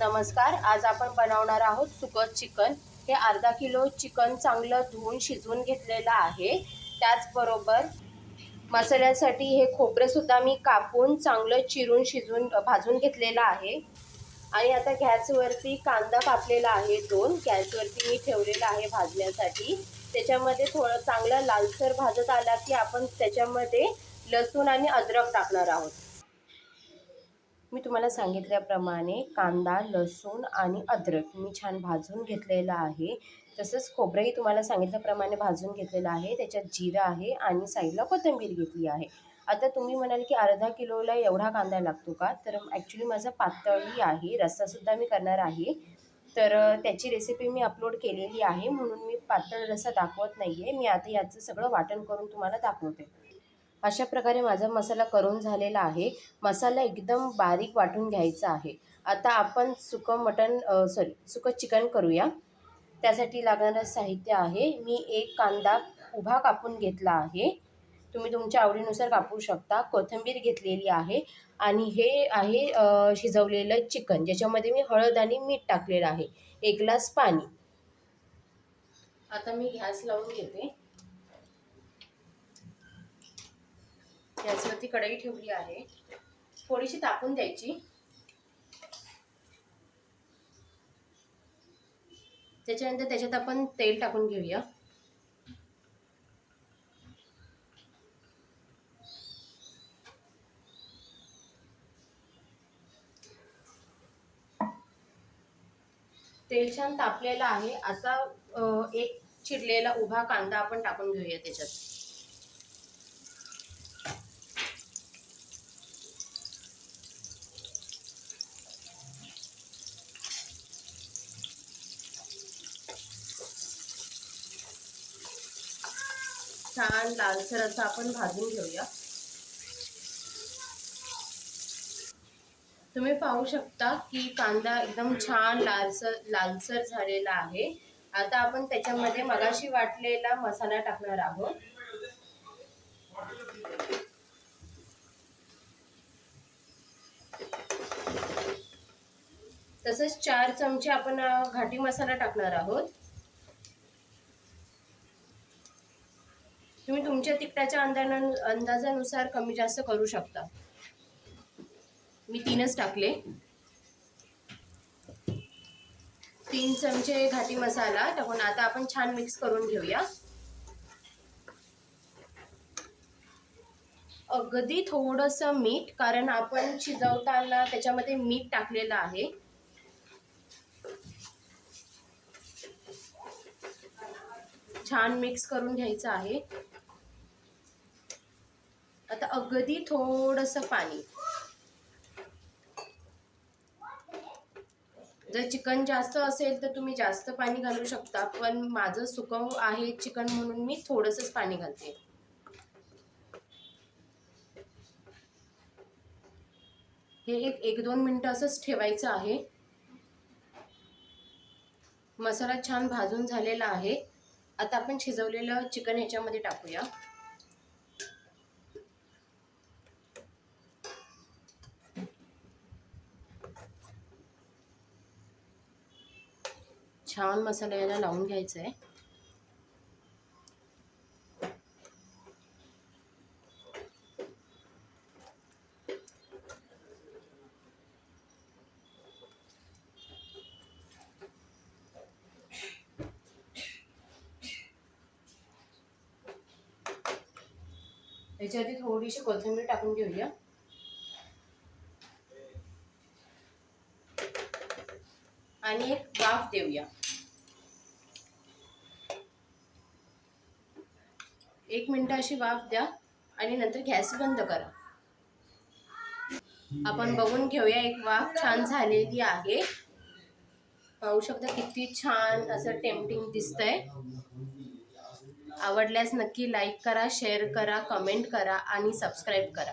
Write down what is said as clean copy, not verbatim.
नमस्कार. आज आपण बनवणार आहोत सुकं चिकन. हे अर्धा किलो चिकन चांगलं धुवून शिजवून घेतलेलं आहे. त्याचबरोबर मसाल्यासाठी हे खोबरंसुद्धा मी कापून चांगलं चिरून शिजवून भाजून घेतलेलं आहे. आणि आता गॅसवरती कांदा कापलेला आहे 2 गॅसवरती मी ठेवलेला आहे भाजण्यासाठी. त्याच्यामध्ये थोडं चांगलं लालसर भाजत आला की आपण त्याच्यामध्ये लसूण आणि अद्रक टाकणार आहोत. मी तुम्हाला सांगितल्याप्रमाणे कांदा, लसूण आणि अद्रक मी छान भाजून घेतलेला आहे. तसंच खोबरंही तुम्हाला सांगितल्याप्रमाणे भाजून घेतलेलं आहे. त्याच्यात जिरं आहे आणि साईडला कोथिंबीर घेतली आहे. आता तुम्ही म्हणाल की अर्धा किलोला एवढा कांदा लागतो का? तर ॲक्च्युली माझं पातळही आहे, रस्सासुद्धा मी करणार आहे. तर त्याची रेसिपी मी अपलोड केलेली आहे, म्हणून मी पातळ रस्सा दाखवत नाही आहे. मी आता याचं सगळं वाटण करून तुम्हाला दाखवते. अशा प्रकारे माझा मसाला करून झालेला आहे. मसाला एकदम बारीक वाटून घ्यायचा आहे. आता आपण सुकं चिकन करूया. त्यासाठी लागणारं साहित्य आहे, मी एक कांदा उभा कापून घेतला आहे. तुम्ही तुमच्या आवडीनुसार कापू शकता. कोथिंबीर घेतलेली आहे आणि हे आहे शिजवलेलं चिकन, ज्याच्यामध्ये मी हळद आणि मीठ टाकलेलं आहे. 1 ग्लास पाणी. आता मी गॅस लावून घेते. गॅसवरती कढई ठेवली आहे. थोडीशी तापून द्यायची. त्याच्यानंतर त्याच्यात आपण तेल टाकून घेऊया. तेल छान तापलेलं आहे. आता एक चिरलेला उभा कांदा आपण टाकून घेऊया त्याच्यात. छान लालसर असं आपण भाजून घेऊया. तुम्ही पाहू शकता की कांदा एकदम छान लालसर झालेला आहे. आता आपण त्याच्यामध्ये मगाशी वाटलेला मसाला टाकणार आहोत. तसंच 4 चमचे आपण घाटी मसाला टाकणार आहोत. तुम्ही तुमच्या तिखटाच्या अंदाजानुसार कमी जास्त करू शकता. मी 3च टाकले. 3 चमचे घाटी मसाला टाकून आता आपण छान मिक्स करून घेऊया. अगदी थोडंसं मीठ, कारण आपण शिजवताना त्याच्यामध्ये मीठ टाकलेलं आहे. छान मिक्स करून घ्यायचं आहे. आता अगदी थोडंसं पाणी. जर चिकन जास्त असेल तर तुम्ही जास्त पाणी घालू शकता, पण माझं सुकं आहे चिकन म्हणून मी थोडंसंच पाणी घालते. हे 1-2 मिनिटं असंच ठेवायचं आहे. मसाला छान भाजून झालेला आहे. आता आपण शिजवलेलं चिकन ह्याच्यामध्ये टाकूया. छान मसाला याला लावून घ्यायचा आहे. याच्या आधी थोडीशी कोथिंबीर टाकून घेऊया. आणि एक वाफ देऊया. 1 मिनिट अशी वाफ द्या आणि नंतर गॅस बंद करा. आपण बघून घेऊया. एक वाफ छान झालेली आहे. पाहू शकता किती छान असं टेम्पटिंग दिसतंय. आवडल्यास नक्की लाईक करा, शेअर करा, कमेंट करा आणि सबस्क्राईब करा.